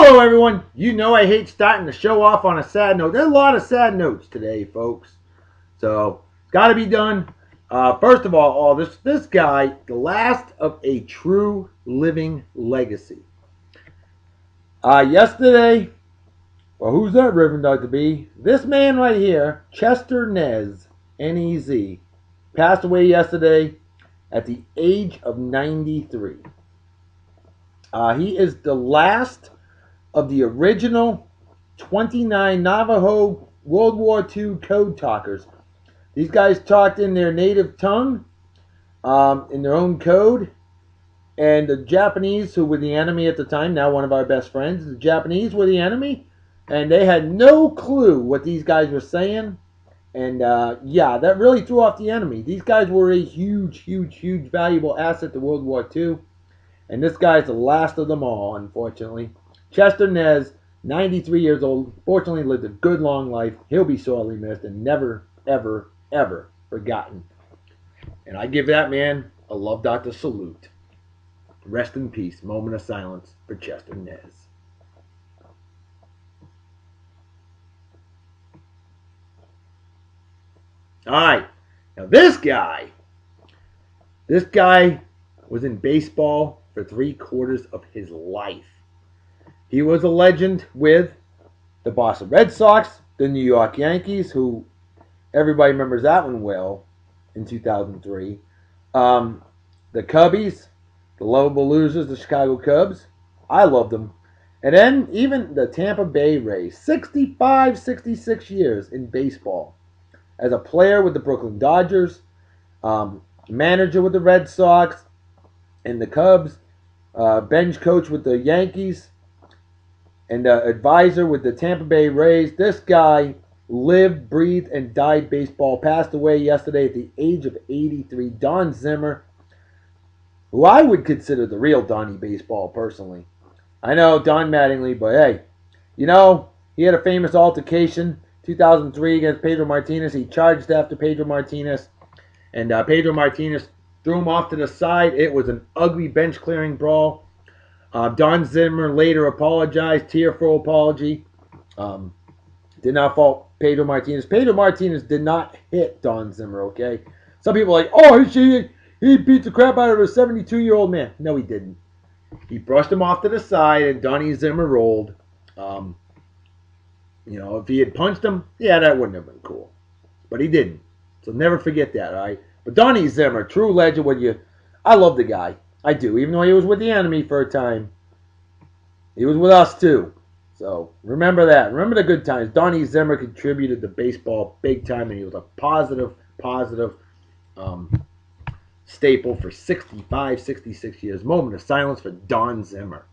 Hello, everyone. You know I hate starting the show off on a sad note. There's a lot of sad notes today, folks. So, it's got to be done. First of all, this guy, the last of a true living legacy. Yesterday, well, who's that, Reverend Dr. B? This man right here, Chester Nez, N-E-Z, passed away yesterday at the age of 93. He is the last of the original 29 Navajo World War II code talkers. These guys talked in their native tongue, in their own code, and the Japanese, who were the enemy at the time, now one of our best friends, the Japanese were the enemy, and they had no clue what these guys were saying, and yeah, that really threw off the enemy. These guys were a huge, huge, huge valuable asset to World War II, and this guy's the last of them all, unfortunately. Chester Nez, 93 years old, fortunately lived a good long life. He'll be sorely missed and never, ever, ever forgotten. And I give that man a love doctor salute. Rest in peace. Moment of silence for Chester Nez. All right. Now this guy was in baseball for 3/4 of his life. He was a legend with the Boston Red Sox, the New York Yankees, who everybody remembers that one well in 2003. The Cubbies, the lovable losers, the Chicago Cubs. I loved them. And then even the Tampa Bay Rays, 65, 66 years in baseball. As a player with the Brooklyn Dodgers, manager with the Red Sox and the Cubs, bench coach with the Yankees, and advisor with the Tampa Bay Rays. This guy lived, breathed, and died baseball. Passed away yesterday at the age of 83. Don Zimmer, who I would consider the real Donnie Baseball, personally. I know Don Mattingly, but hey, you know, he had a famous altercation 2003 against Pedro Martinez. He charged after Pedro Martinez, and Pedro Martinez threw him off to the side. It was an ugly bench-clearing brawl. Don Zimmer later apologized, tearful apology. Did not fault Pedro Martinez. Pedro Martinez did not hit Don Zimmer, okay? Some people are like, oh, he beat the crap out of a 72-year-old man. No, he didn't. He brushed him off to the side, and Donnie Zimmer rolled. You know, if he had punched him, yeah, that wouldn't have been cool. But he didn't. So never forget that, all right? But Donnie Zimmer, true legend. I love the guy. I do. Even though he was with the enemy for a time, he was with us too. So remember that. Remember the good times. Donnie Zimmer contributed to baseball big time, and he was a positive staple for 65, 66 years. Moment of silence for Don Zimmer.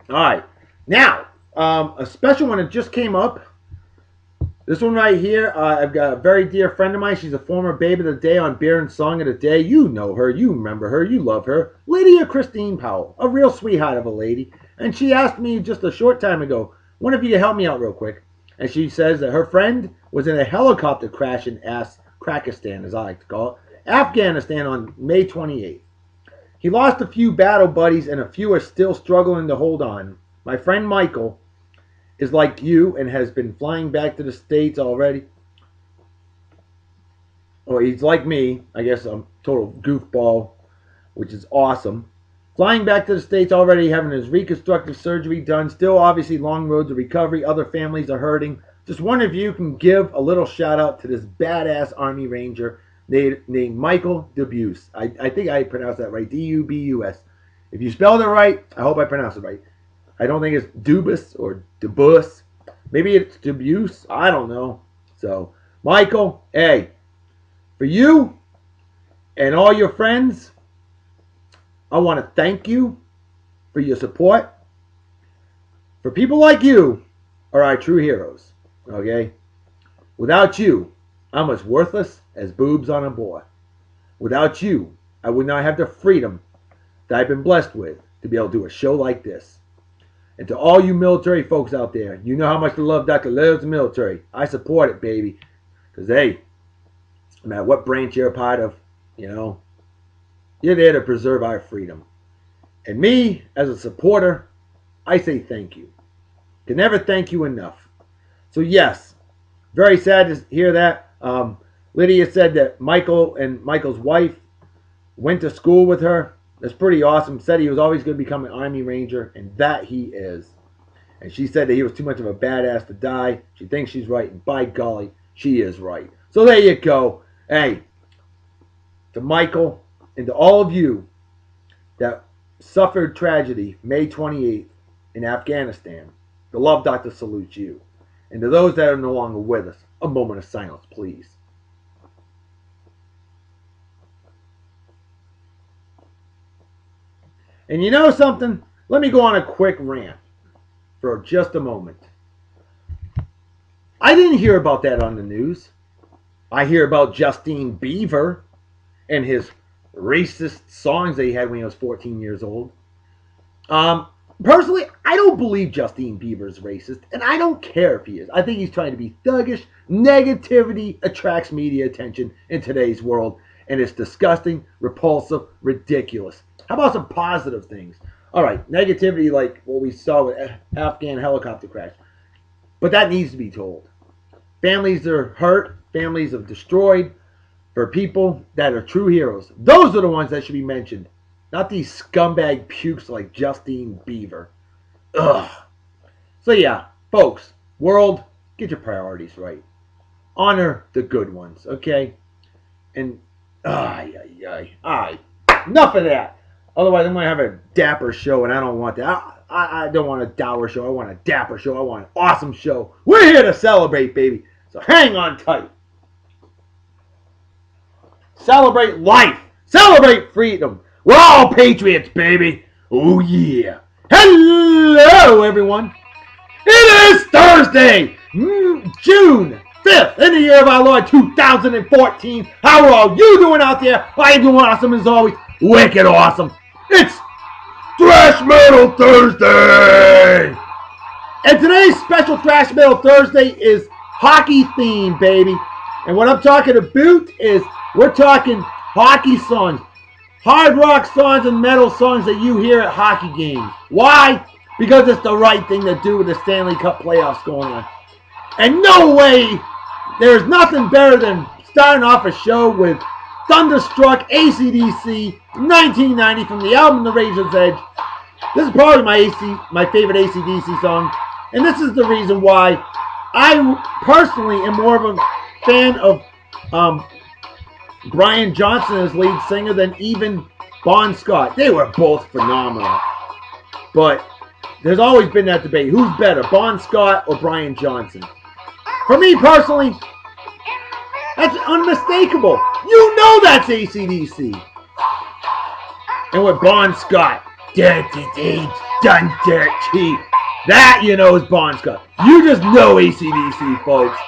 All right. Now, a special one that just came up. This one right here, I've got a very dear friend of mine. She's a former Babe of the Day on Beer and Song of the Day. You know her. You remember her. You love her. Lydia Christine Powell. A real sweetheart of a lady. And she asked me just a short time ago, one of you to help me out real quick. And she says that her friend was in a helicopter crash in Krakistan, as I like to call it, Afghanistan on May 28th. He lost a few battle buddies, and a few are still struggling to hold on. My friend Michael is like you and has been flying back to the States already. Or he's like me. I guess I'm total goofball, which is awesome. Flying back to the States already, having his reconstructive surgery done. Still, obviously, long road to recovery. Other families are hurting. Just one of you can give a little shout out to this badass Army Ranger named Michael Dubus. I think I pronounced that right. D-U-B-U-S. If you spelled it right, I hope I pronounced it right. I don't think it's Dubus or Dubus. Maybe it's Dubus. I don't know. So, Michael, hey, for you and all your friends, I want to thank you for your support. For people like you are our true heroes, okay? Without you, I'm as worthless as boobs on a board. Without you, I would not have the freedom that I've been blessed with to be able to do a show like this. And to all you military folks out there, you know how much I love Dr. Loves the military. I support it, baby. Because, hey, no matter what branch you're a part of, you know, you're there to preserve our freedom. And me, as a supporter, I say thank you. Can never thank you enough. So yes, very sad to hear that. Lydia said that Michael and Michael's wife went to school with her. That's pretty awesome. Said he was always going to become an Army Ranger, and that he is. And she said that he was too much of a badass to die. She thinks she's right, and by golly, she is right. So there you go. Hey, to Michael and to all of you that suffered tragedy May 28th in Afghanistan, the Love Doctor salutes you. And to those that are no longer with us, a moment of silence, please. And you know something? Let me go on a quick rant for just a moment. I didn't hear about that on the news. I hear about Justin Bieber and his racist songs that he had when he was 14 years old. Personally, I don't believe Justin Bieber's racist, and I don't care if he is. I think he's trying to be thuggish. Negativity attracts media attention in today's world, and it's disgusting, repulsive, ridiculous. How about some positive things? All right, negativity like what we saw with Afghan helicopter crash. But that needs to be told. Families are hurt, families are destroyed for people that are true heroes. Those are the ones that should be mentioned. Not these scumbag pukes like Justin Bieber. Ugh. So yeah, folks, world, get your priorities right. Honor the good ones, okay? And, enough of that. Otherwise, I'm going to have a dapper show, and I don't want that. I don't want a dour show. I want a dapper show. I want an awesome show. We're here to celebrate, baby. So hang on tight. Celebrate life. Celebrate freedom. We're all patriots, baby. Oh, yeah. Hello, everyone. It is Thursday, June 5th, in the year of our Lord 2014. How are all you doing out there? I am doing awesome as always. Wicked awesome. It's Thrash Metal Thursday. And today's special Thrash Metal Thursday is hockey themed, baby. And what I'm talking about is we're talking hockey songs. Hard rock songs and metal songs that you hear at hockey games. Why? Because it's the right thing to do with the Stanley Cup playoffs going on. And no way, there's nothing better than starting off a show with Thunderstruck AC/DC 1990 from the album The Razor's Edge. This is probably my favorite AC/DC song. And this is the reason why I personally am more of a fan of Brian Johnson as lead singer than even Bon Scott. They were both phenomenal. But there's always been that debate. Who's better, Bon Scott or Brian Johnson? For me personally, that's unmistakable. You know that's AC/DC. And with Bon Scott, dirty deeds done dirty. That you know is Bon Scott. You just know AC/DC, folks.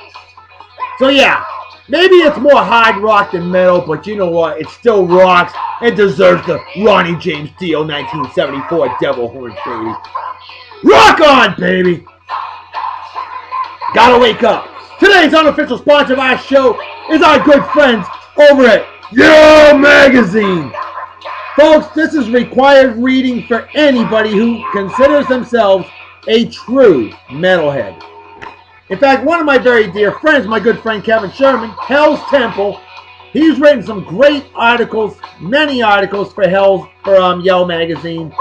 So yeah. Maybe it's more hard rock than metal, but you know what? It still rocks and deserves the Ronnie James Dio 1974 Devil Horns, baby. Rock on, baby! Gotta wake up. Today's unofficial sponsor of our show is our good friends over at Yo Magazine. Folks, this is required reading for anybody who considers themselves a true metalhead. In fact, one of my very dear friends, my good friend Kevin Sherman, Hell's Temple, he's written some great articles, many articles for Yell Magazine,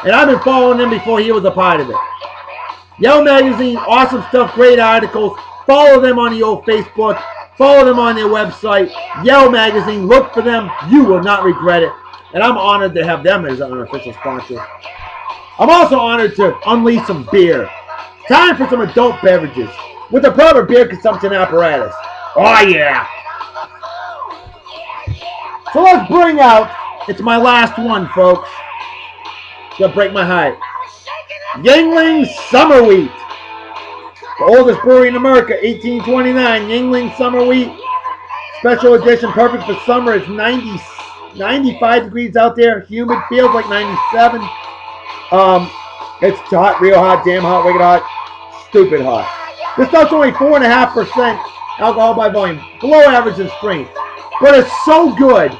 and I've been following him before he was a part of it. Yell Magazine, awesome stuff, great articles. Follow them on the old Facebook, follow them on their website, Yell Magazine. Look for them, you will not regret it, and I'm honored to have them as an unofficial sponsor. I'm also honored to unleash some beer. Time for some adult beverages with the proper beer consumption apparatus. Oh yeah! So let's bring out, it's my last one, folks. It's gonna break my heart. Yuengling Summer Wheat. The oldest brewery in America, 1829. Yuengling Summer Wheat. Special edition, perfect for summer. It's 95 degrees out there. Humid, feels like 97. It's hot, real hot, damn hot, wicked hot, stupid hot. This stuff's only 4.5% alcohol by volume, below average in strength. but it's so good.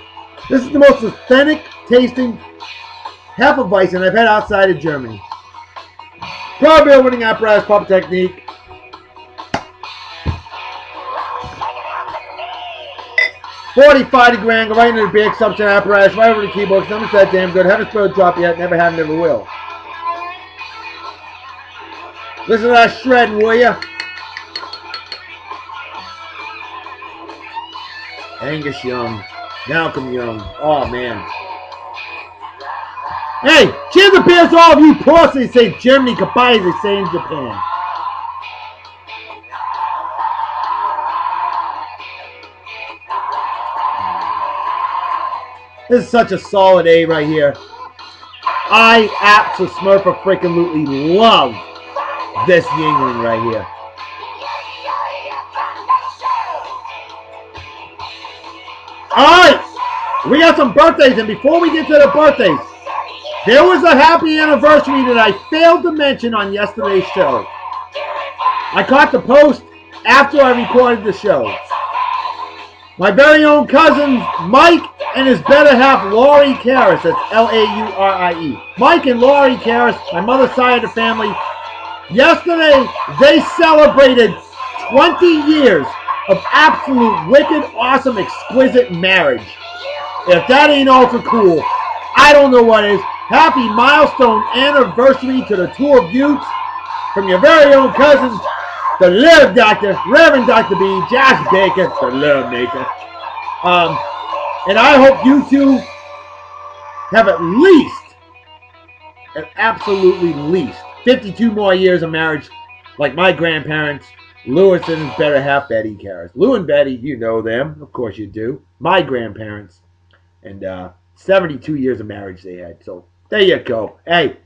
This is the most authentic tasting Hefeweizen I've had outside of Germany. Pro beer winning apparatus puppet technique. $45 grand, go right into the beer consumption apparatus, right over the keyboard. Something's that damn good. Haven't spilled a drop yet. Never have, never will. Listen to that shredding, will ya? Angus Young, Malcolm Young. Oh man. Hey, cheers to beers to all of you pussies, say Germany, goodbye, they say in Japan. This is such a solid A right here. I absolutely love this Yuengling right here. Alright, we got some birthdays, and before we get to the birthdays, there was a happy anniversary that I failed to mention on yesterday's show. I caught the post after I recorded the show. My very own cousins, Mike and his better half, Laurie Karras. That's Laurie. Mike and Laurie Karras, my mother's side of the family. Yesterday, they celebrated 20 years of absolute wicked, awesome, exquisite marriage. If that ain't ultra cool, I don't know what is. Happy milestone anniversary to the two of you from your very own cousins, the Love Doctor, Reverend Dr. B, Josh Baker, the Love Maker. And I hope you two have at absolutely least, 52 more years of marriage like my grandparents, Louis and his better half, Betty Karras. Lou and Betty, you know them. Of course you do. My grandparents. And 72 years of marriage they had. So there you go. Hey,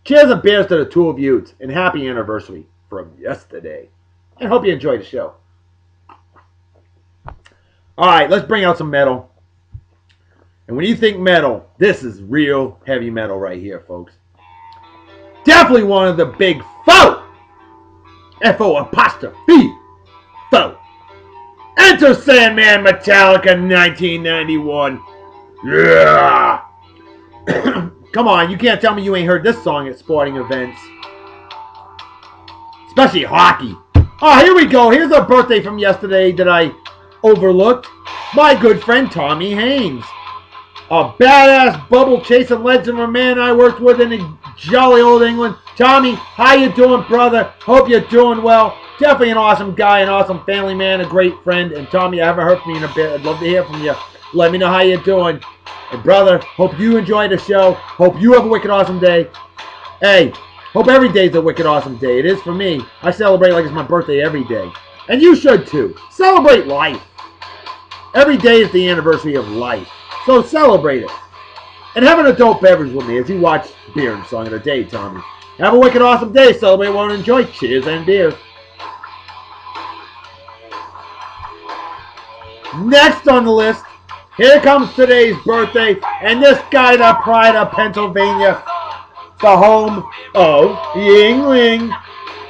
cheers and beers to the two of you, and happy anniversary from yesterday. I hope you enjoyed the show. Alright, let's bring out some metal. And when you think metal, this is real heavy metal right here, folks. Definitely one of the big four. F-O-apostrophe. Four. Enter Sandman, Metallica, 1991. Yeah. Come on, you can't tell me you ain't heard this song at sporting events. Especially hockey. Oh, here we go. Here's a birthday from yesterday that I overlooked. My good friend Tommy Haynes. A badass bubble-chasing legend of a man I worked with in jolly old England. Tommy, how you doing, brother? Hope you're doing well. Definitely an awesome guy, an awesome family man, a great friend. And Tommy, I haven't heard from you in a bit. I'd love to hear from you. Let me know how you're doing. And brother, hope you enjoy the show. Hope you have a wicked awesome day. Hey, hope every day's a wicked awesome day. It is for me. I celebrate like it's my birthday every day. And you should too. Celebrate life. Every day is the anniversary of life. So celebrate it. And have an adult beverage with me as you watch Beer and Song of the Day, Tommy. Have a wicked awesome day. Celebrate, want to enjoy. Cheers and beers. Next on the list, here comes today's birthday. And this guy, the pride of Pennsylvania, the home of Yuengling.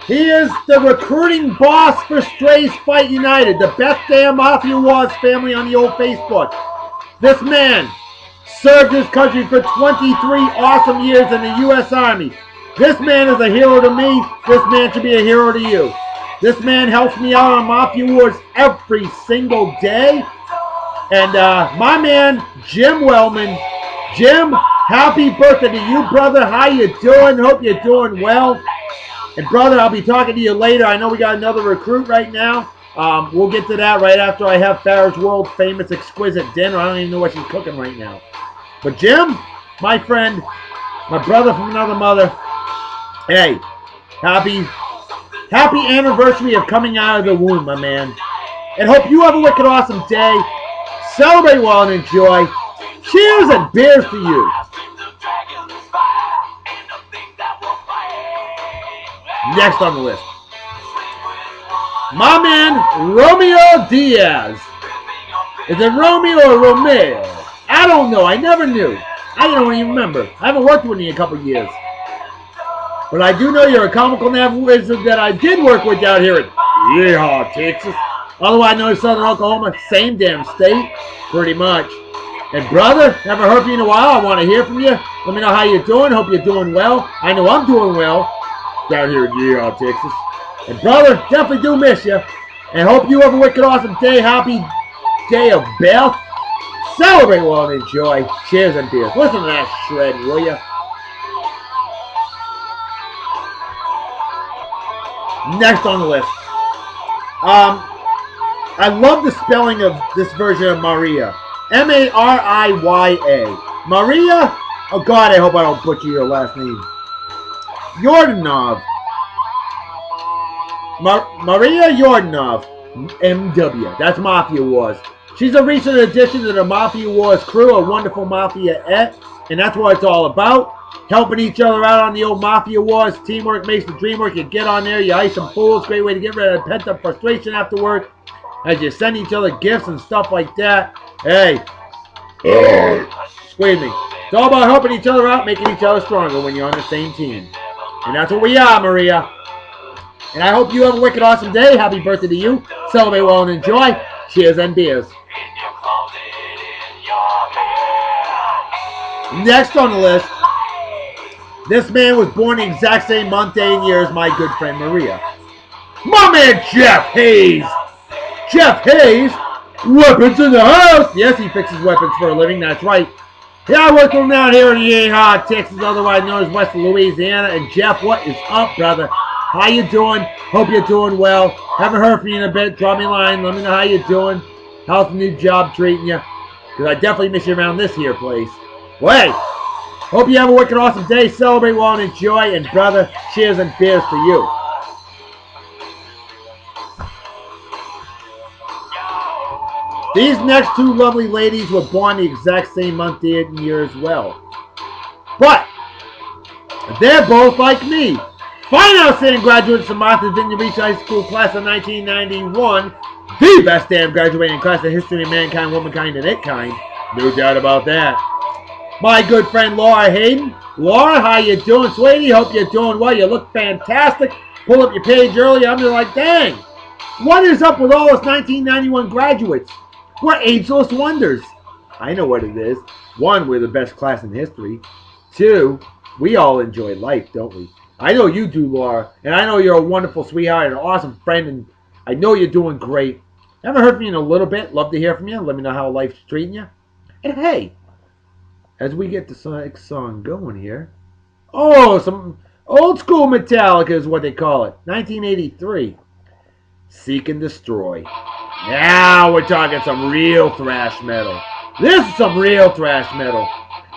He is the recruiting boss for Strays Fight United, the best damn Mafia Wars family on the old Facebook. This man served his country for 23 awesome years in the U.S. Army. This man is a hero to me. This man should be a hero to you. This man helps me out on Mafia Wars every single day. And my man, Jim Wellman. Jim, happy birthday to you, brother. How you doing? Hope you're doing well. And brother, I'll be talking to you later. I know we got another recruit right now. We'll get to that right after I have Farrah's world famous exquisite dinner. I don't even know what she's cooking right now. But Jim, my friend, my brother from another mother, hey, happy anniversary of coming out of the womb, my man. And hope you have a wicked awesome day. Celebrate well and enjoy. Cheers and beers to you. Next on the list, my man, Romeo Diaz. Is it Romeo or Romeo? I don't know. I never knew. I don't even remember. I haven't worked with you in a couple years. But I do know you're a comical nav wizard that I did work with down here at Yeehaw, Texas. Otherwise known as Southern Oklahoma, same damn state, pretty much. And brother, haven't heard from you in a while. I want to hear from you. Let me know how you're doing. Hope you're doing well. I know I'm doing well down here in Yeehaw, Texas. And brother, definitely do miss you. And hope you have a wicked awesome day. Happy day of Beth. Celebrate well and enjoy. Cheers and beers. Listen to that shred, will you? Next on the list. I love the spelling of this version of Maria. M-A-R-I-Y-A. Maria? Oh God, I hope I don't butcher your last name. Yordanov. Maria Yordanov. M.W. That's Mafia Wars. She's a recent addition to the Mafia Wars crew, a wonderful Mafia-ette, and that's what it's all about. Helping each other out on the old Mafia Wars. Teamwork makes the dream work. You get on there, you ice some fools. Great way to get rid of pent-up frustration after work. As you send each other gifts and stuff like that. Hey. Excuse me. It's all about helping each other out, making each other stronger when you're on the same team. And that's what we are, Maria. And I hope you have a wicked awesome day. Happy birthday to you. Celebrate well and enjoy. Cheers and beers. Next on the list. This man was born the exact same month, day, and year as my good friend Maria. My man Jeff Hayes. Jeff Hayes, weapons in the house. Yes, he fixes weapons for a living. That's right. Yeah, I work with him down here in Yeehaw, Texas, otherwise known as West Louisiana. And Jeff, what is up, brother? How you doing? Hope you're doing well. Haven't heard from you in a bit. Drop me a line. Let me know how you're doing. How's the new job treating you? Because I definitely miss you around this here place. Well, hey, hope you have a wicked awesome day. Celebrate well and enjoy. And brother, cheers and beers to you. These next two lovely ladies were born the exact same month, day, and year as well. But they're both like me. Fine outstanding graduates of Martha's Vineyard Beach High School class of 1991. The best damn graduating class in history of mankind, womankind, and it kind. No doubt about that. My good friend Laura Hayden. Laura, how you doing, sweetie? Hope you're doing well. You look fantastic. Pull up your page earlier. I'm just like, dang. What is up with all us 1991 graduates? We're ageless wonders. I know what it is. One, we're the best class in history. Two, we all enjoy life, don't we? I know you do, Laura. And I know you're a wonderful sweetheart and an awesome friend. And I know you're doing great. Haven't heard from you in a little bit. Love to hear from you. Let me know how life's treating you. And hey, as we get the next song going here. Oh, some old school Metallica is what they call it. 1983. Seek and Destroy. Now we're talking some real thrash metal. This is some real thrash metal.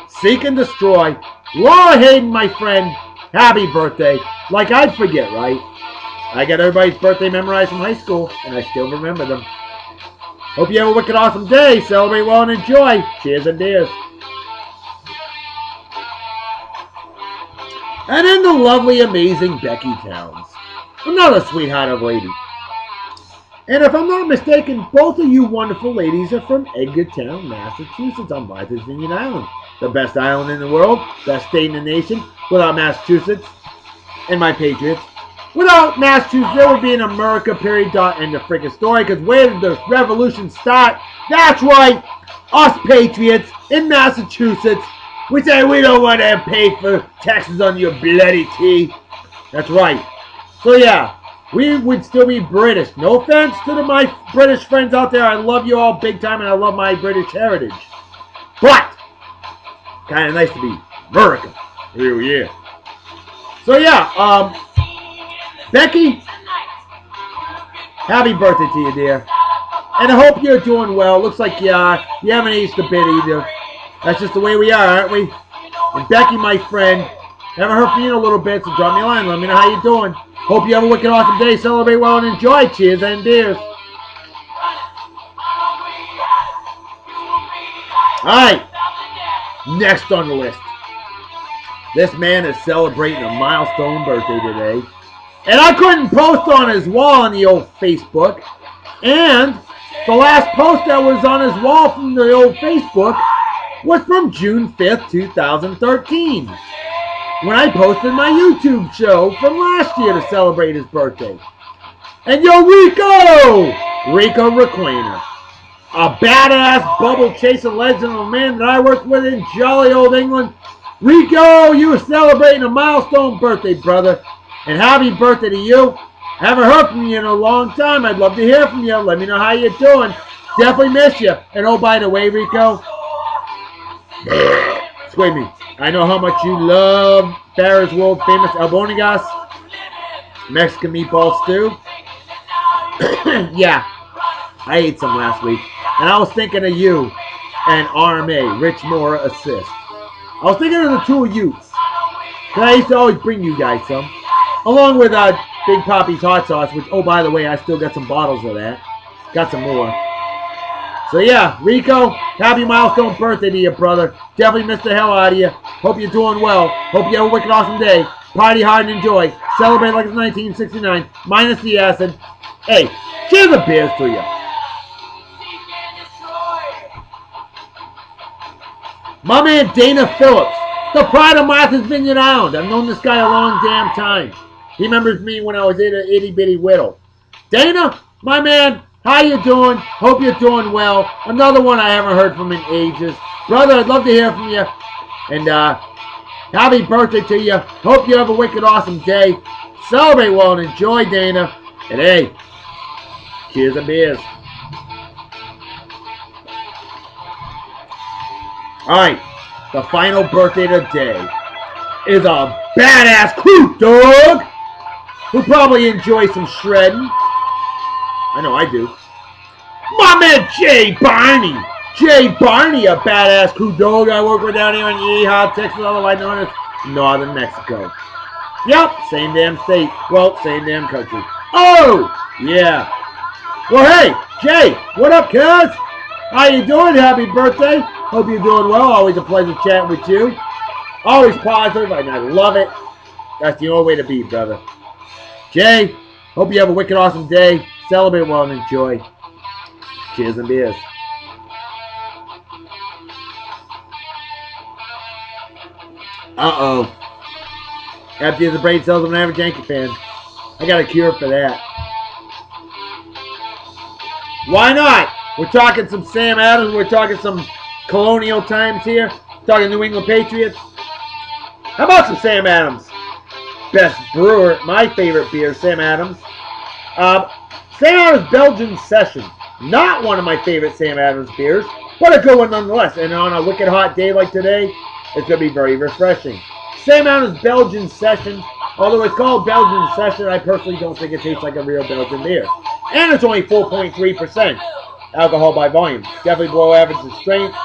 Seek and Destroy. Laura Hayden, my friend, happy birthday. Like I'd forget, right? I got everybody's birthday memorized from high school, and I still remember them. Hope you have a wicked awesome day. Celebrate well and enjoy. Cheers and beers. And then the lovely, amazing Becky Towns. Another sweetheart of a lady. And if I'm not mistaken, both of you wonderful ladies are from Edgartown, Massachusetts on Martha's Vineyard Island. The best island in the world, best state in the nation. Without Massachusetts and my Patriots. Without Massachusetts, there would be an America, period, dot, end of freaking story. Because where did the revolution start? That's right, us Patriots in Massachusetts. We say we don't want to pay for taxes on your bloody tea. That's right. So yeah. We would still be British. No offense to my British friends out there. I love you all big time and I love my British heritage. But, kind of nice to be America. Oh yeah. So yeah, Becky, happy birthday to you, dear. And I hope you're doing well. Looks like you haven't aged a bit either. That's just the way we are, aren't we? And Becky, my friend, haven't heard from you in a little bit, so drop me a line. Let me know how you're doing. Hope you have a wicked awesome day. Celebrate well and enjoy. Cheers and beers. Alright. Next on the list. This man is celebrating a milestone birthday today. And I couldn't post on his wall on the old Facebook. And the last post that was on his wall from the old Facebook was from June 5th, 2013. When I posted my YouTube show from last year to celebrate his birthday. And yo, Rico! Rico Requena. A badass bubble chasing legend of a man that I worked with in jolly old England. Rico, you were celebrating a milestone birthday, brother. And happy birthday to you. I haven't heard from you in a long time. I'd love to hear from you. Let me know how you're doing. Definitely miss you. And oh, by the way, Rico, excuse me, I know how much you love Farrah's world famous albóndigas, Mexican meatball stew. Yeah, I ate some last week. And I was thinking of you and RMA, Rich Mora assist. I was thinking of the two of you. I used to always bring you guys some. Along with Big Papi's hot sauce, which, oh, by the way, I still got some bottles of that. Got some more. So, yeah, Rico, happy milestone birthday to you, brother. Definitely missed the hell out of you. Hope you're doing well. Hope you have a wicked awesome day. Party hard and enjoy. Celebrate like it's 1969, minus the acid. Hey, cheers the beers to you. My man Dana Phillips, the pride of Martha's Vineyard Island. I've known this guy a long damn time. He remembers me when I was in an itty bitty whittle. Dana, my man, how you doing? Hope you're doing well. Another one I haven't heard from in ages. Brother, I'd love to hear from you. And happy birthday to you. Hope you have a wicked awesome day. Celebrate well and enjoy, Dana. And hey, cheers and beers. Alright, the final birthday of the day is a badass Coot Dog who probably enjoys some shredding. I know I do. My man Jay Barney. Jay Barney, a badass Coot Dog I work with down here in Yeehaw, Texas, otherwise known as Northern Mexico. Yep, same damn state. Well, same damn country. Oh, yeah. Well, hey, Jay, what up, cuz? How you doing? Happy birthday. Hope you're doing well. Always a pleasure chatting with you. Always positive, and I love it. That's the only way to be, brother. Jay, hope you have a wicked awesome day. Celebrate well and enjoy. Cheers and beers. Uh-oh. Empty the brain cells of an average Yankee fan. I got a cure for that. Why not? We're talking some Sam Adams. We're talking some colonial times here. Talking New England Patriots. How about some Sam Adams? Best brewer, my favorite beer, Sam Adams. Sam Adams Belgian Session. Not one of my favorite Sam Adams beers, but a good one nonetheless. And on a wicked hot day like today, it's going to be very refreshing. Sam Adams Belgian Session. Although it's called Belgian Session, I personally don't think it tastes like a real Belgian beer. And it's only 4.3% alcohol by volume. Definitely below average in strength.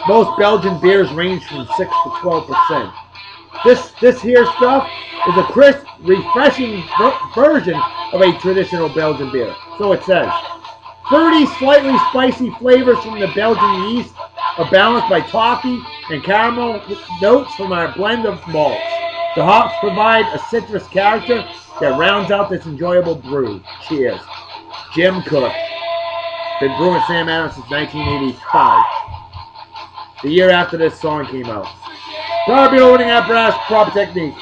Most Belgian beers range from 6 to 12%. This here stuff is a crisp, refreshing version of a traditional Belgian beer. So it says. Fruity, slightly spicy flavors from the Belgian yeast are balanced by toffee and caramel notes from our blend of malts. The hops provide a citrus character that rounds out this enjoyable brew. Cheers. Jim Cook. Been brewing Sam Adams since 1985. The year after this song came out. Proper loading apparatus, proper technique.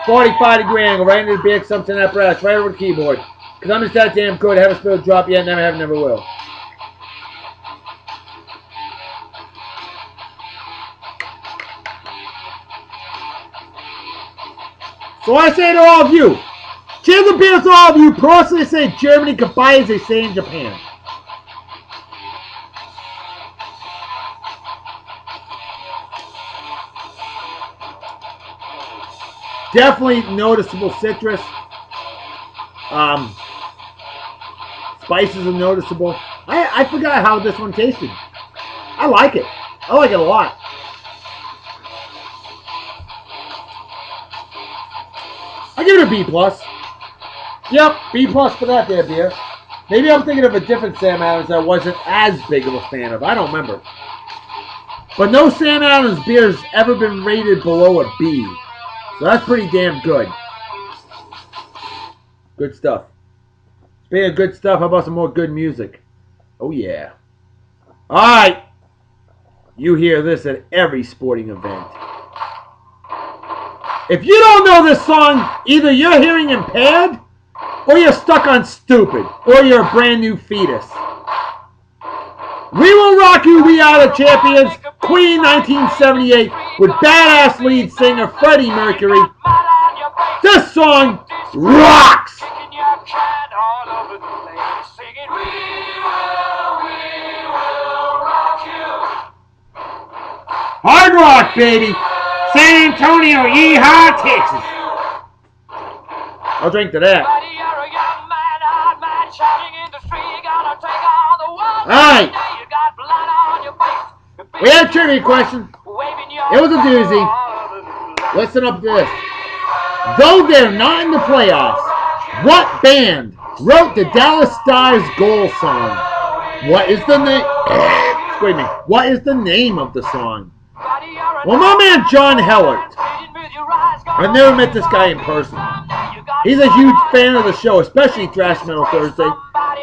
.45-degree angle, right into the beer consumption apparatus, right over the keyboard. Because I'm just that damn good, haven't spilled a drop yet, never have, never will. So I say to all of you, cheers and beers to all of you. Prost, they say in Germany, goodbye as they say in Japan. Definitely noticeable citrus. Spices are noticeable. I forgot how this one tasted. I like it. I like it a lot. I give it a B+. Yep, B+ for that there beer. Maybe I'm thinking of a different Sam Adams that I wasn't as big of a fan of. I don't remember. But no Sam Adams beer has ever been rated below a B. So that's pretty damn good. Good stuff. Speaking of good stuff, how about some more good music? Oh yeah. Alright. You hear this at every sporting event. If you don't know this song, either you're hearing impaired, or you're stuck on stupid, or you're a brand new fetus. We Will Rock You, We Are the Champions, Queen 1978, with badass lead singer Freddie Mercury. This song rocks! Hard rock, baby! San Antonio, yeehaw, Texas! I'll drink to that. Alright. We had a trivia question. It was a doozy. Listen up to this. Though they're not in the playoffs, what band wrote the Dallas Stars goal song? What is the name? Excuse me. What is the name of the song? Well, my man John Hellert. I've never met this guy in person. He's a huge fan of the show, especially Thrash Metal Thursday.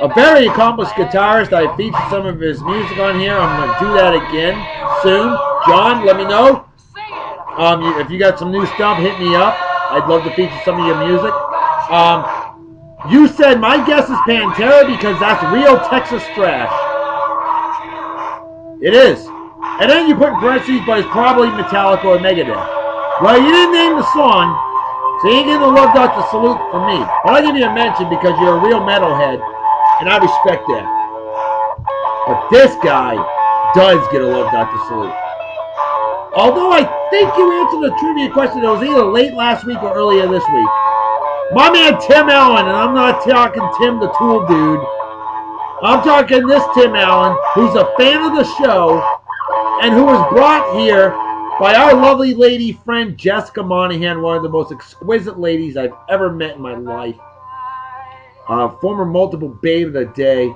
A very accomplished guitarist. I featured some of his music on here. I'm going to do that again soon. John, let me know. If you got some new stuff, hit me up. I'd love to feature some of your music. You said my guess is Pantera because that's real Texas thrash. It is. And then you put in parentheses, but it's probably Metallica or Megadeth. Well, you didn't name the song, so you ain't getting a Love Dr. Salute from me. But I'll give you a mention because you're a real metalhead, and I respect that. But this guy does get a Love Dr. Salute. Although I think you answered the trivia question, it was either late last week or earlier this week. My man Tim Allen, and I'm not talking Tim the Tool dude. I'm talking this Tim Allen, who's a fan of the show, and who was brought here by our lovely lady friend Jessica Monahan, one of the most exquisite ladies I've ever met in my life. Former multiple babe of the day,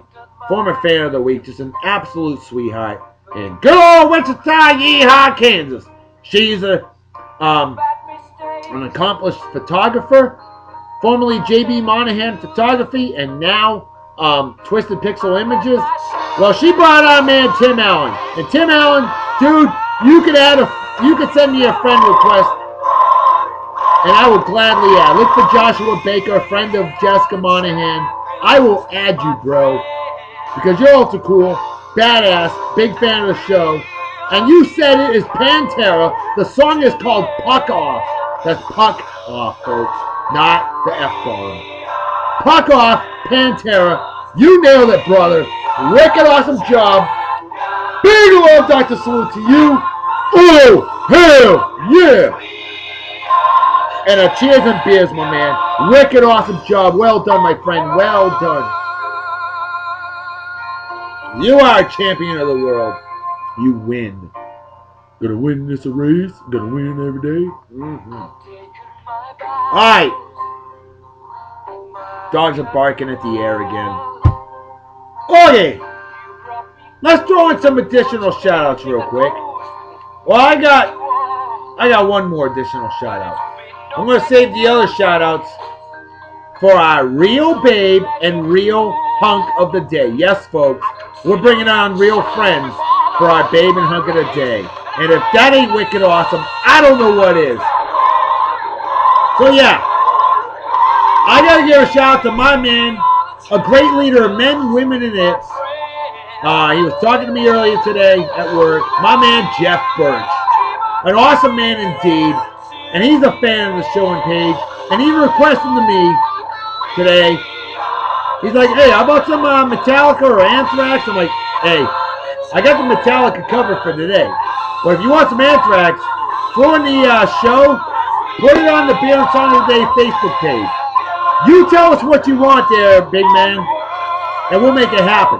former fan of the week, just an absolute sweetheart. And good old Wichita, yeehaw, Kansas. She's an accomplished photographer, formerly JB Monahan Photography, and now Twisted Pixel Images. Well, she brought our man Tim Allen. And Tim Allen, dude, you could send me a friend request, and I will gladly add. Look for Joshua Baker, a friend of Jessica Monahan. I will add you, bro, because you're also cool, badass, big fan of the show. And you said it is Pantera. The song is called Puck Off. That's Puck Off, folks, not the F-bomb. Puck Off, Pantera. You nailed it, brother. Wicked awesome job. Big Love Dr. Salute to you. Oh, hell yeah. And a cheers and beers, my man. Wicked awesome job. Well done, my friend. Well done. You are a champion of the world. You win. Gonna win this race. Gonna win every day. Alright. Dogs are barking at the air again. Okay. Let's throw in some additional shout-outs real quick. Well, I got one more additional shout-out. I'm going to save the other shout-outs for our real babe and real hunk of the day. Yes, folks, we're bringing on real friends for our babe and hunk of the day. And if that ain't wicked awesome, I don't know what is. So, yeah. I got to give a shout-out to my man, a great leader of men, women, and it. He was talking to me earlier today at work. My man, Jeff Birch. An awesome man indeed. And he's a fan of the show and page. And he requested to me today. He's like, hey, how about some Metallica or Anthrax? I'm like, hey, I got the Metallica cover for today. But if you want some Anthrax, throw in the show, put it on the Beer and Song of the Day Facebook page. You tell us what you want there, big man, and we'll make it happen.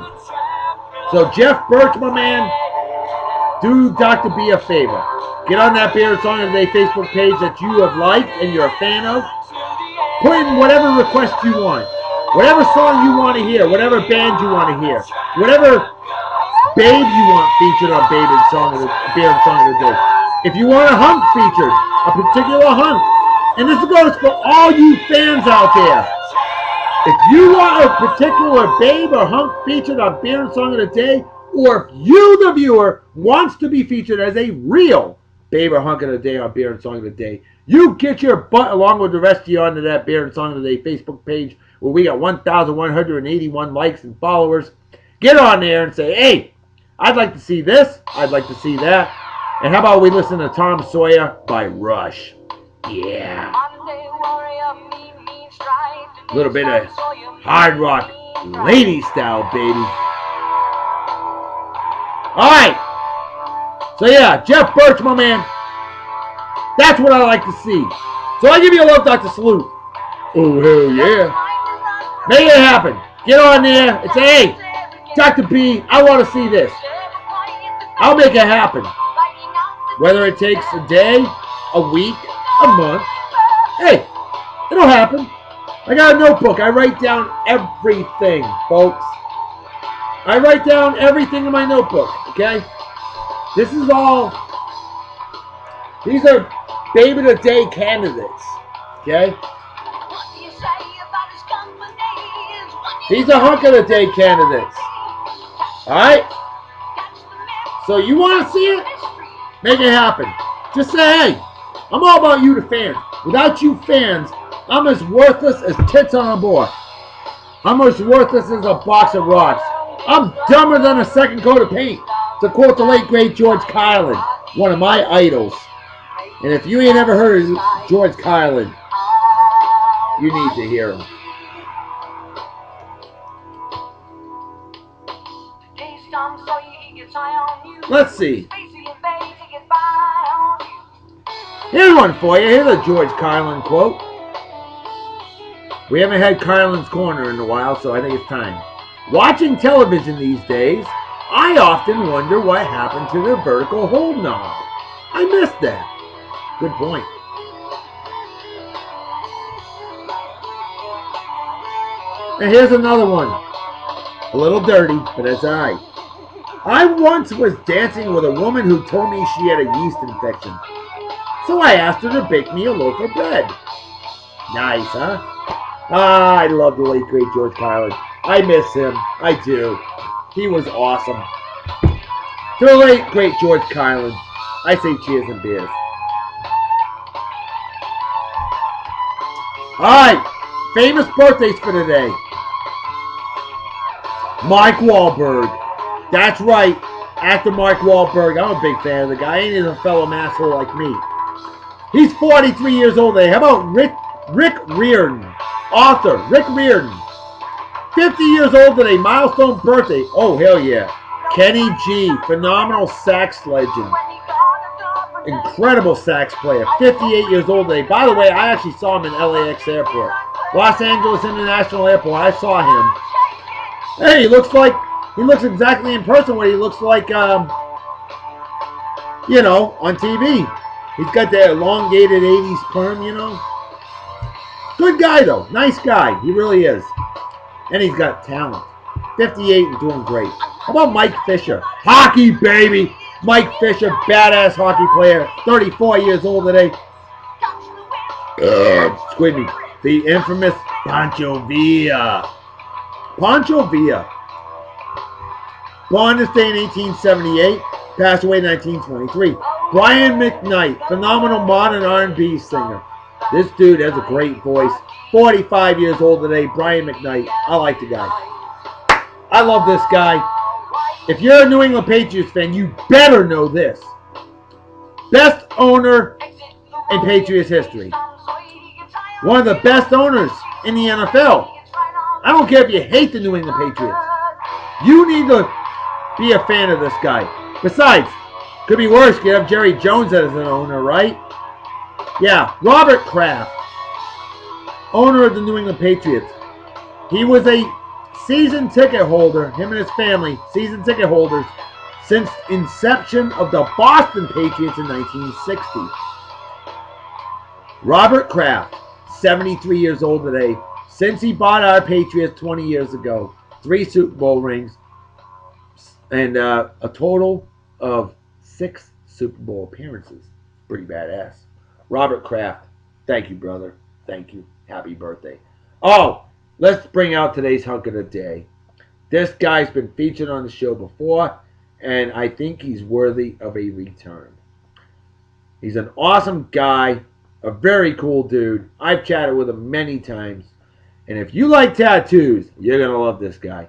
So Jeff Birch, my man, do Dr. B a favor. Get on that Beer and Song of the Day Facebook page that you have liked and you're a fan of. Put in whatever request you want. Whatever song you want to hear. Whatever band you want to hear. Whatever babe you want featured on Beer and Song of the Day. If you want a hunk featured, a particular hunk. And this goes for all you fans out there. If you want a particular babe or hunk featured on Beer and Song of the Day, or if you, the viewer, wants to be featured as a real Babe or Hunk of the Day on Beer and Song of the Day, you get your butt along with the rest of you onto that Beer and Song of the Day Facebook page where we got 1,181 likes and followers. Get on there and say, hey, I'd like to see this, I'd like to see that. And how about we listen to Tom Sawyer by Rush? Yeah. A little bit of hard rock, lady style, baby. Alright. So yeah, Jeff Birch, my man. That's what I like to see. So I give you a love Dr. Salute. Oh, hell yeah. Make it happen. Get on there and say, hey, Dr. B, I want to see this. I'll make it happen. Whether it takes a day, a week, a month. Hey, it'll happen. I got a notebook. I write down everything, folks. I write down everything in my notebook, okay? This is all, these are Babe of the Day candidates, okay? These are Hunk of the Day candidates. Alright? So you want to see it? Make it happen. Just say, hey, I'm all about you, the fans. Without you fans, I'm as worthless as tits on a board. I'm as worthless as a box of rocks. I'm dumber than a second coat of paint, to quote the late great George Carlin, one of my idols. And if you ain't ever heard of George Carlin, you need to hear him. Let's see. Here's one for you. Here's a George Carlin quote. We haven't had Carlin's Corner in a while, so I think it's time. Watching television these days, I often wonder what happened to the vertical hold knob. I missed that. Good point. And here's another one. A little dirty, but that's alright. I once was dancing with a woman who told me she had a yeast infection. So I asked her to bake me a loaf of bread. Nice, huh? Ah, I love the late great George Carlin. I miss him. I do. He was awesome. To the late great George Carlin, I say cheers and beers. Alright, famous birthdays for today. Mark Wahlberg. That's right, actor Mark Wahlberg. I'm a big fan of the guy. He ain't a fellow asshole like me. He's 43 years old today. How about Rick Riordan? Author, Rick Riordan. 50 years old today, milestone birthday. Oh, hell yeah. Kenny G, phenomenal sax legend. Incredible sax player. 58 years old today. By the way, I actually saw him in LAX Airport. Los Angeles International Airport. I saw him. Hey, he looks exactly in person what he looks like, you know, on TV. He's got that elongated 80s perm, you know. Good guy, though. Nice guy. He really is. And he's got talent. 58 and doing great. How about Mike Fisher? Hockey, baby. Mike Fisher, badass hockey player. 34 years old today. Excuse me. The infamous Pancho Villa. Pancho Villa. Born this day in 1878. Passed away in 1923. Brian McKnight. Phenomenal modern R&B singer. This dude has a great voice. 45 years old today, Brian McKnight. I like the guy. I love this guy. If you're a New England Patriots fan, you better know this. Best owner in Patriots history. One of the best owners in the NFL. I don't care if you hate the New England Patriots. You need to be a fan of this guy. Besides, could be worse. You have Jerry Jones as an owner, right? Yeah, Robert Kraft, owner of the New England Patriots. He was a season ticket holder, him and his family, season ticket holders, since inception of the Boston Patriots in 1960. Robert Kraft, 73 years old today, since he bought our Patriots 20 years ago. 3 Super Bowl rings, and a total of 6 Super Bowl appearances. Pretty badass. Robert Kraft, thank you, brother. Thank you. Happy birthday. Oh, let's bring out today's hunk of the day. This guy's been featured on the show before, and I think he's worthy of a return. He's an awesome guy, a very cool dude. I've chatted with him many times. And if you like tattoos, you're going to love this guy.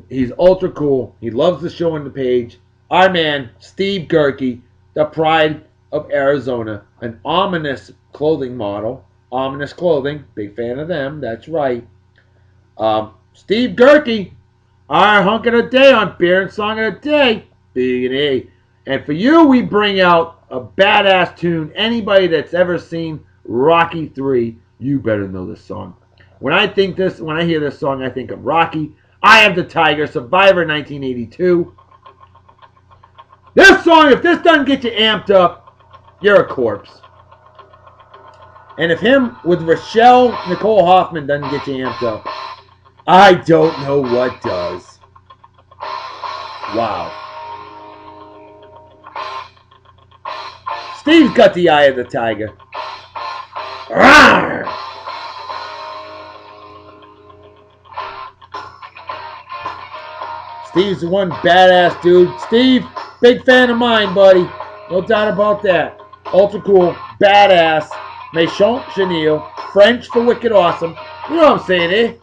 He's ultra cool. He loves the show on the page. Our man, Steve Gerke, the pride of Arizona, an Ominous clothing model. Ominous Clothing, big fan of them, that's right. Steve Gerke, our hunk of the day on Beer and Song of the Day, Big and A. And for you, we bring out a badass tune. Anybody that's ever seen Rocky 3, you better know this song. When I hear this song, I think of Rocky. Eye of the Tiger, Survivor 1982. This song, if this doesn't get you amped up, you're a corpse. And if him with Rochelle Nicole Hoffman doesn't get you amped up, I don't know what does. Wow. Steve's got the eye of the tiger. Rawr! Steve's one badass dude. Steve, big fan of mine, buddy. No doubt about that. Ultra cool, badass, méchant chenille, French for wicked awesome. You know what I'm saying, eh?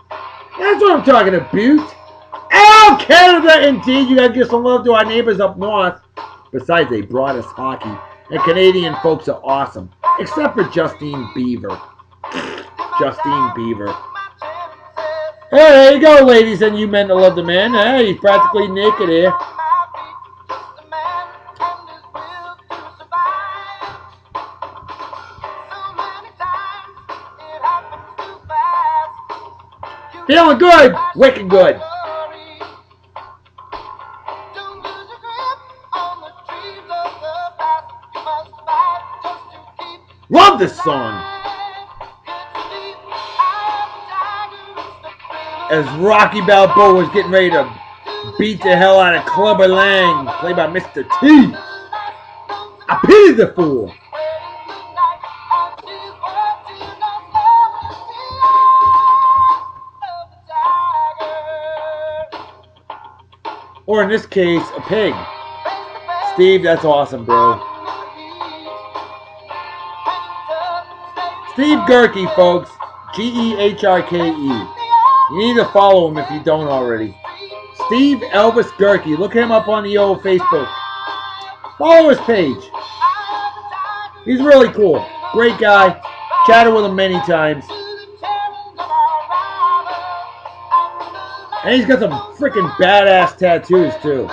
That's what I'm talking about. Oh, Canada, indeed. You gotta give some love to our neighbors up north. Besides, they brought us hockey. And Canadian folks are awesome. Except for Justine Beaver. Justine Beaver. Hey, there you go, ladies and you men that love the man. Hey, he's practically naked here. Feeling good, wicked good. Love this song. As Rocky Balboa was getting ready to beat the hell out of Clubber Lang, played by Mr. T. I pity the fool. Or in this case, a pig. Steve, that's awesome, bro. Steve Gerke, folks. G-E-H-R-K-E. You need to follow him if you don't already. Steve Elvis Gerke. Look him up on the old Facebook. Follow his page. He's really cool. Great guy. Chatted with him many times. And he's got some freaking badass tattoos, too.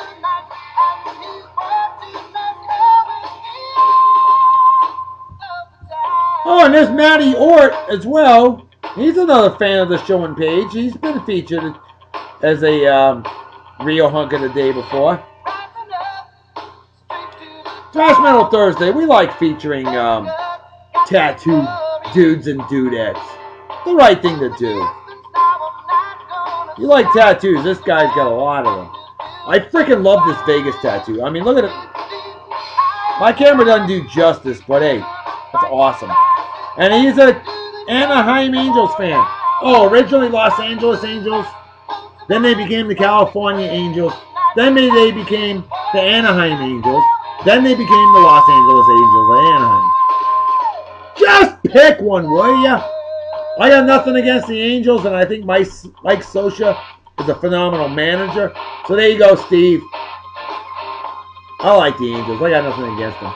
Oh, and there's Matty Ort as well. He's another fan of the show and page. He's been featured as a Rio hunk of the day before. Thrash Metal Thursday. We like featuring tattooed dudes and dudettes. The right thing to do. You like tattoos, this guy's got a lot of them. I freaking love this Vegas tattoo. I mean, look at it. My camera doesn't do justice, but hey, that's awesome. And he's a Anaheim Angels fan. Oh, originally Los Angeles Angels. Then they became the California Angels. Then they became the Anaheim Angels. Then they became the Los Angeles Angels of Anaheim. Just pick one, will ya? I got nothing against the Angels, and I think Mike Scioscia is a phenomenal manager. So there you go, Steve. I like the Angels. I got nothing against them.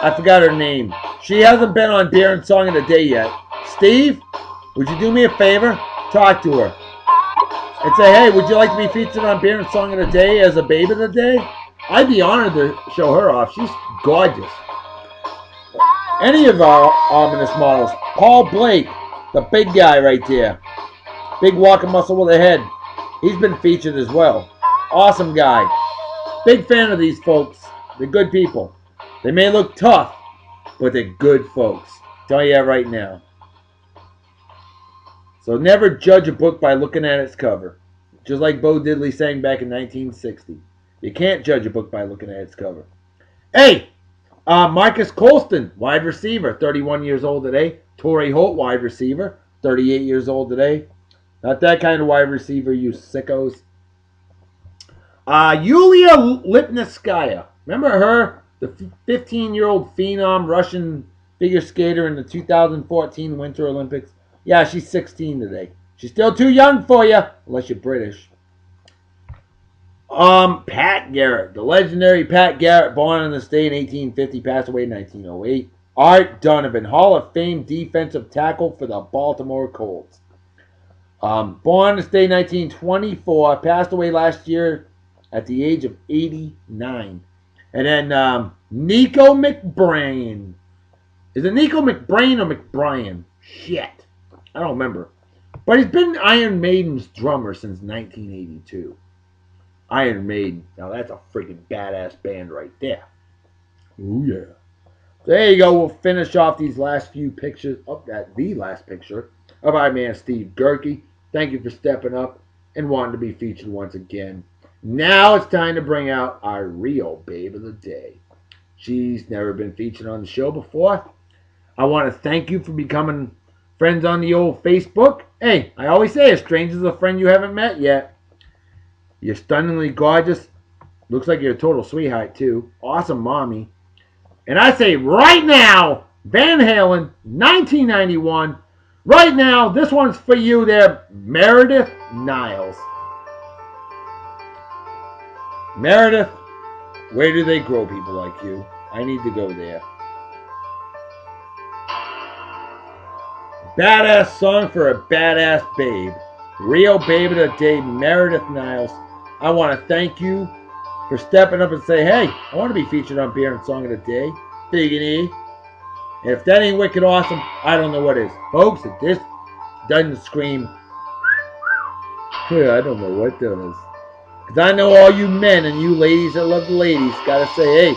I forgot her name. She hasn't been on Beer and Song of the Day yet. Steve, would you do me a favor? Talk to her. And say, hey, would you like to be featured on Beer and Song of the Day as a babe of the day? I'd be honored to show her off. She's gorgeous. Any of our ominous models. Paul Blake, the big guy right there. Big walking muscle with a head. He's been featured as well. Awesome guy. Big fan of these folks. They're good people. They may look tough, but they're good folks. Tell you that right now. So never judge a book by looking at its cover. Just like Bo Diddley sang back in 1960. You can't judge a book by looking at its cover. Hey! Marcus Colston, wide receiver, 31 years old today. Torrey Holt, wide receiver, 38 years old today. Not that kind of wide receiver, you sickos. Yulia Lipnitskaya. Remember her? The 15-year-old phenom Russian figure skater in the 2014 Winter Olympics. Yeah, she's 16 today. She's still too young for you, unless you're British. Pat Garrett. The legendary Pat Garrett, born in the state in 1850, passed away in 1908. Art Donovan, Hall of Fame defensive tackle for the Baltimore Colts. Born in the state in 1924, passed away last year at the age of 89. And then Nico McBrain. Is it Nico McBrain or McBrien? Shit. I don't remember. But he's been Iron Maiden's drummer since 1982. Iron Maiden. Now that's a freaking badass band right there. Ooh yeah. So there you go. We'll finish off these last few pictures. The last picture of our man Steve Gerke. Thank you for stepping up and wanting to be featured once again. Now it's time to bring out our real babe of the day. She's never been featured on the show before. I want to thank you for becoming friends on the old Facebook. Hey, I always say a stranger's a friend you haven't met yet. You're stunningly gorgeous. Looks like you're a total sweetheart too. Awesome mommy. And I say right now, Van Halen, 1991. Right now, this one's for you there, Meredith Niles. Meredith, where do they grow people like you? I need to go there. Badass song for a badass babe. Real babe of the day, Meredith Niles. I want to thank you for stepping up and say, hey, I want to be featured on Beer and Song of the Day. Big and E. And if that ain't wicked awesome, I don't know what is. Folks, if this doesn't scream, I don't know what does. Because I know all you men and you ladies that love the ladies got to say, hey,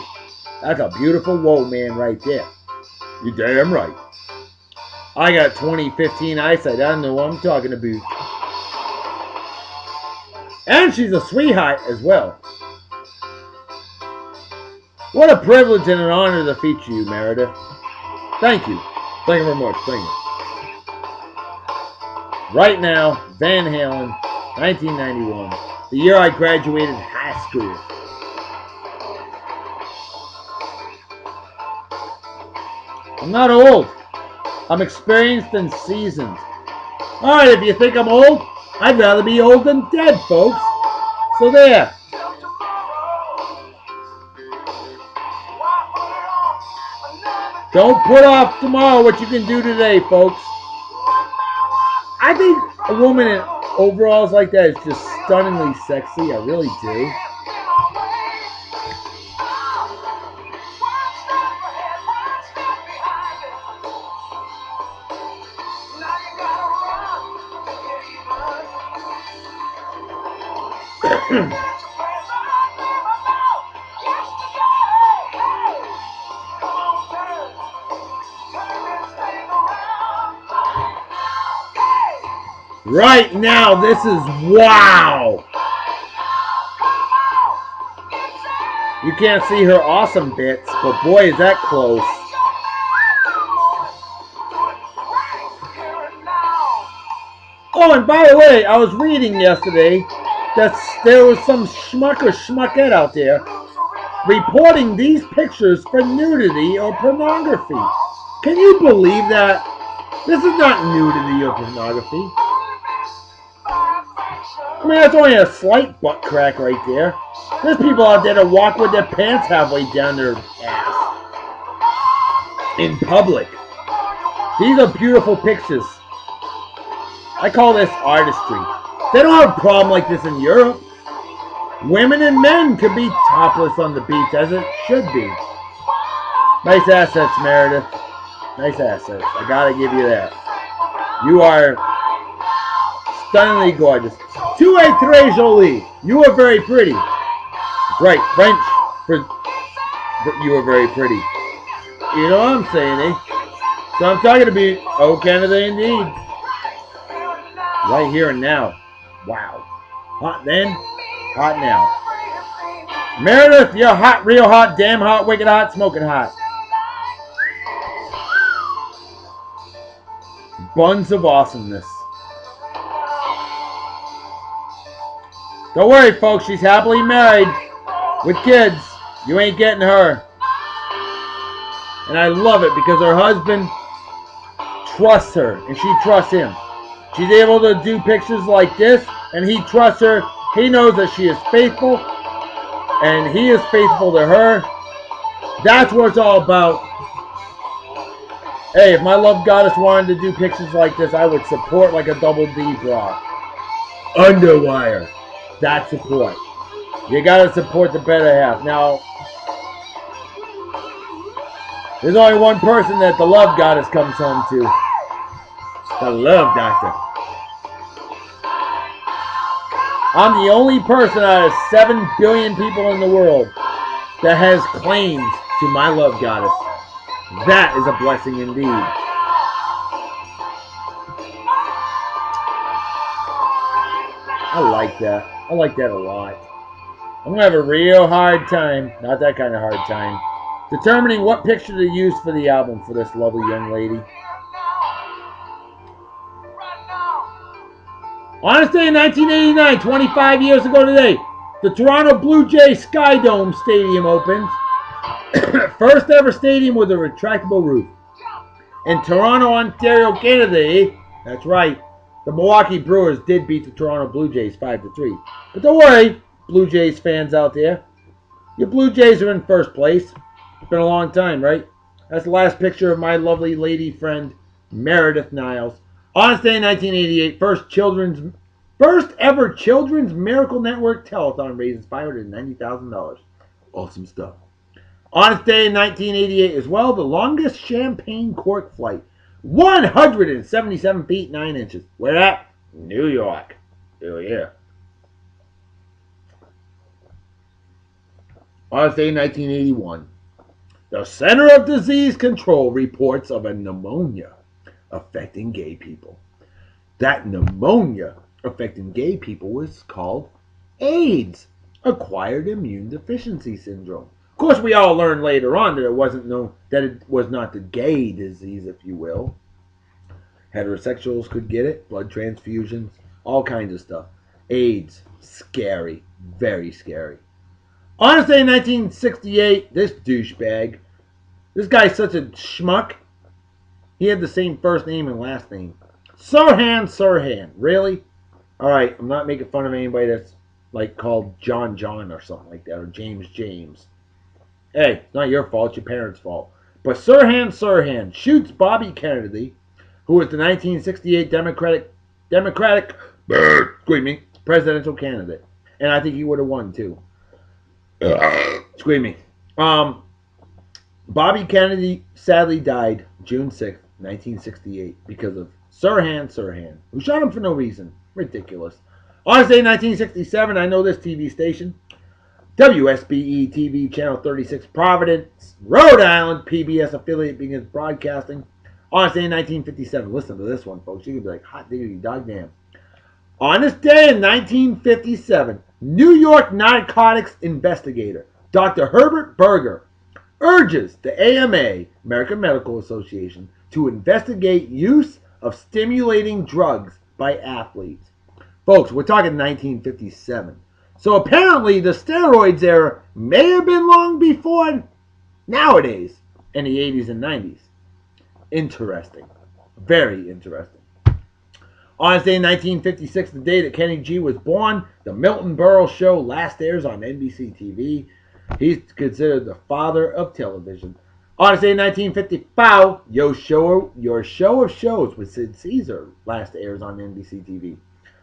that's a beautiful whoa man right there. You damn right. I got 20/15 eyesight. I don't know what I'm talking about. And she's a sweetheart as well. What a privilege and an honor to feature you, Meredith. Thank you. Thank you very much. Thank you. Right now, Van Halen, 1991. The year I graduated high school. I'm not old. I'm experienced and seasoned. Alright, if you think I'm old, I'd rather be old than dead, folks. So there. Don't put off tomorrow what you can do today, folks. I think a woman in overalls like that is just stunningly sexy. I really do. Right now, this is wow. You can't see her awesome bits, but boy, is that close. Oh, and by the way, I was reading yesterday that there was some schmuck or schmuckette out there reporting these pictures for nudity or pornography. Can you believe that? This is not nudity or pornography. I mean, that's only a slight butt crack right there. There's people out there that walk with their pants halfway down their ass. In public. These are beautiful pictures. I call this artistry. They don't have a problem like this in Europe. Women and men could be topless on the beach, as it should be. Nice assets, Meredith. Nice assets. I gotta give you that. You are stunningly gorgeous. Tu es très jolie. You are very pretty. Right, French for you are very pretty. You know what I'm saying, eh? So I'm talking to be, oh Canada indeed. Right here and now. Wow. Hot then, hot now. Meredith, you're hot, real hot, damn hot, wicked hot, smoking hot. Buns of awesomeness. Don't worry, folks. She's happily married with kids. You ain't getting her. And I love it because her husband trusts her and she trusts him. She's able to do pictures like this and he trusts her. He knows that she is faithful and he is faithful to her. That's what it's all about. Hey, if my love goddess wanted to do pictures like this, I would support like a double D bra. Underwire. That support. You gotta support the better half. Now, there's only one person that the love goddess comes home to. The love doctor. I'm the only person out of 7 billion people in the world that has claims to my love goddess. That is a blessing indeed. I like that. I like that a lot. I'm going to have a real hard time, not that kind of hard time, determining what picture to use for the album for this lovely young lady. Honest Day in 1989, 25 years ago today, the Toronto Blue Jays Sky Dome Stadium opens. First ever stadium with a retractable roof. In Toronto, Ontario, Canada, that's right, the Milwaukee Brewers did beat the Toronto Blue Jays 5-3. But don't worry, Blue Jays fans out there. Your Blue Jays are in first place. It's been a long time, right? That's the last picture of my lovely lady friend, Meredith Niles. Honest Day 1988, first ever Children's Miracle Network telethon raises $590,000. Awesome stuff. Honest Day in 1988 as well, the longest champagne cork flight. 177 feet 9 inches. Where at? New York. Oh yeah. Honest Day 1981. The Center of Disease Control reports of a pneumonia affecting gay people. That pneumonia affecting gay people was called AIDS, acquired immune deficiency syndrome. Of course, we all learned later on that it was not the gay disease, if you will. Heterosexuals could get it, blood transfusions, all kinds of stuff. AIDS, scary, very scary. Honest Day 1968, this douchebag, this guy's such a schmuck. He had the same first name and last name. Sirhan. Really? Alright, I'm not making fun of anybody that's like called John or something like that, or James. Hey, it's not your fault, it's your parents' fault. But Sirhan shoots Bobby Kennedy, who was the 1968 Democratic presidential candidate. And I think he would have won too. Excuse me. Bobby Kennedy sadly died June 6th, 1968 because of Sirhan, who shot him for no reason. Ridiculous. Honest Day 1967, I know this TV station. WSBE TV Channel 36, Providence, Rhode Island, PBS affiliate begins broadcasting. Honest Day in 1957. Listen to this one, folks. You can be like, hot diggity dog damn. Honest Day in 1957. New York narcotics investigator Dr. Herbert Berger urges the AMA, American Medical Association, to investigate use of stimulating drugs by athletes. Folks, we're talking 1957. So apparently the steroids era may have been long before nowadays in the 80s and 90s. Interesting. Very interesting. Honest Day in 1956, the day that Kenny G was born, the Milton Berle Show last airs on NBC TV. He's considered the father of television. Honest Day in 1955, Your Show of Shows with Sid Caesar last airs on NBC TV.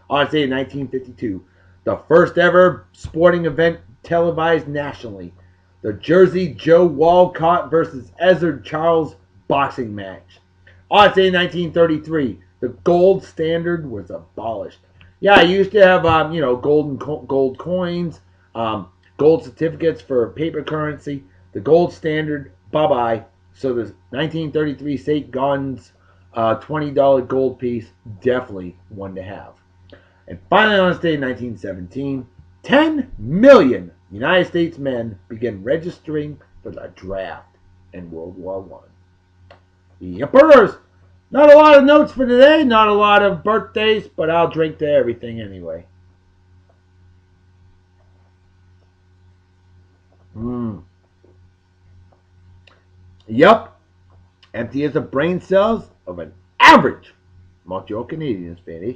Honest Day in 1952, the first ever sporting event televised nationally. The Jersey Joe Walcott versus Ezzard Charles boxing match. Honest Day in 1933, the gold standard was abolished. Yeah, I used to have, gold coins, gold certificates for paper currency. The gold standard, bye-bye. So the 1933 St. Guns $20 gold piece, definitely one to have. And finally, on this day in 1917, 10 million United States men began registering for the draft in World War I. Yippers! Not a lot of notes for today, not a lot of birthdays, but I'll drink to everything anyway. Mm. Yup. Empty as the brain cells of an average Montreal Canadiens fan, eh?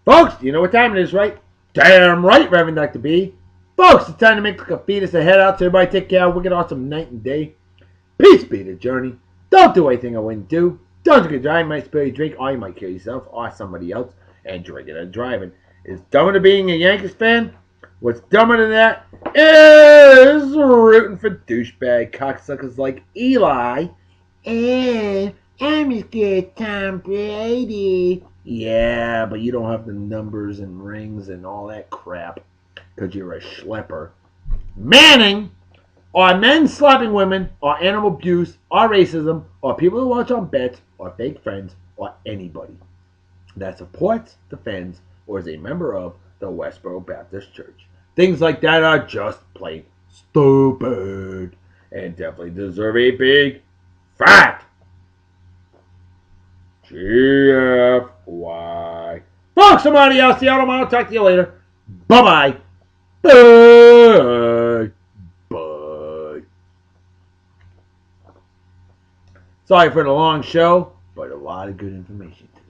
Folks, you know what time it is, right? Damn right, Reverend Dr. B. Folks, it's time to make like a fetus and head out. So everybody take care. Wicked awesome night and day. Peace be the journey. Don't do anything I wouldn't do. Don't drink and drive. You might spill your drink, or you might kill yourself or somebody else. And drinking and driving is dumber than being a Yankees fan. What's dumber than that is rooting for douchebag cocksuckers like Eli. And I'm as good as Tom Brady. Yeah, but you don't have the numbers and rings and all that crap because you're a schlepper. Manning, or men slapping women, or animal abuse, or racism, or people who watch on bets, or fake friends, or anybody that supports, defends, or is a member of the Westboro Baptist Church. Things like that are just plain stupid and definitely deserve a big fat GFY. Folks, somebody else, the I'll talk to you later. Bye-bye. Bye. Bye. Sorry for the long show, but a lot of good information today.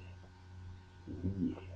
Yeah.